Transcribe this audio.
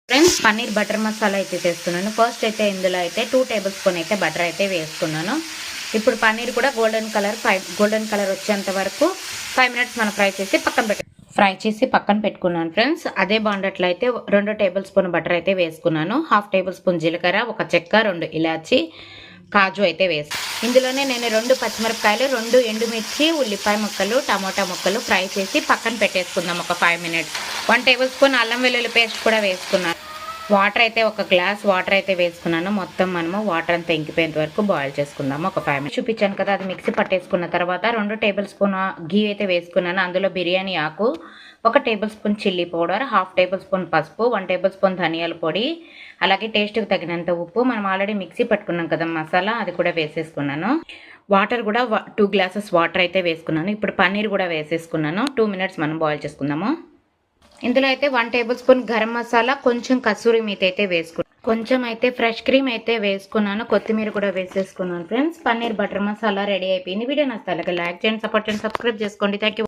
Friends paneer butter masala అయితే చేస్తున్నాను. First అయితే ఇందులో అయితే 2 టేబుల్ స్పూన్ అయితే బటర్ అయితే వేసుకున్నాను. ఇప్పుడు పన్నీర్ కూడా గోల్డెన్ కలర్ వచ్చేంత వరకు 5 మినిట్స్ మనం ఫ్రై చేసి పక్కన పెట్టుకున్నాను ఫ్రెండ్స్. అదే బాండట్లో అయితే 2 టేబుల్ స్పూన్ బటర్ అయితే వేసుకున్నాను. 1/2 టేబుల్ స్పూన్ జీలకర్ర, 1 చెక్క, 2 ఇలాచి, కాజు అయితే ఇందులోనే నేను 2 పచ్చిమిరపకాయలు, 2 ఎండుమిర్చి, ఉల్లిపాయ ముక్కలు, టమోటా ముక్కలు ఫ్రై చేసి పక్కన పెట్టేసుకుందాం ఒక 5 మినిట్స్. 1 టేబుల్ స్పూన్ అల్లం వెల్లుల్లి పేస్ట్ కూడా వేసుకున్నాను. వాటర్ అయితే 1 గ్లాస్ వాటర్ అయితే వేసుకున్నాను. మొత్తం మనము వాటర్ అంతా ఇంకిపోయేంత వరకు బాయిల్ చేసుకుందాము ఒక 5 మినిట్స్. చూపించాను కదా, అది మిక్సీ పట్టేసుకున్న తర్వాత 2 టేబుల్ స్పూన్ ఘీ అయితే వేసుకున్నాను. అందులో బిర్యానీ ఆకు, 1 table spoon chilli powder, 1/2 table spoon పసుపు, 1 టేబుల్ స్పూన్ ధనియాల పొడి, అలాగే టేస్ట్కి తగినంత ఉప్పు. మనం ఆల్రెడీ మిక్సీ పట్టుకున్నాం కదా మసాలా, అది కూడా వేసేసుకున్నాను. వాటర్ కూడా 2 గ్లాసెస్ వాటర్ అయితే వేసుకున్నాను. ఇప్పుడు పన్నీర్ కూడా వేసేసుకున్నాను. 2 మినిట్స్ మనం బాయిల్ చేసుకుందాము. ఇందులో అయితే 1 టేబుల్ స్పూన్ గరం మసాలా, కొంచెం కసూరి మేతి అయితే వేసుకున్నాను. కొంచెం అయితే ఫ్రెష్ క్రీమ్ అయితే వేసుకున్నాను. కొత్తిమీర కూడా వేసేసుకున్నాను friends. Paneer butter masala ready అయిపోయింది. వీడియో నచ్చితే లైక్ చేయండి, సపోర్ట్ చేయండి, సబ్స్క్రైబ్ చేసుకోండి. Thank you.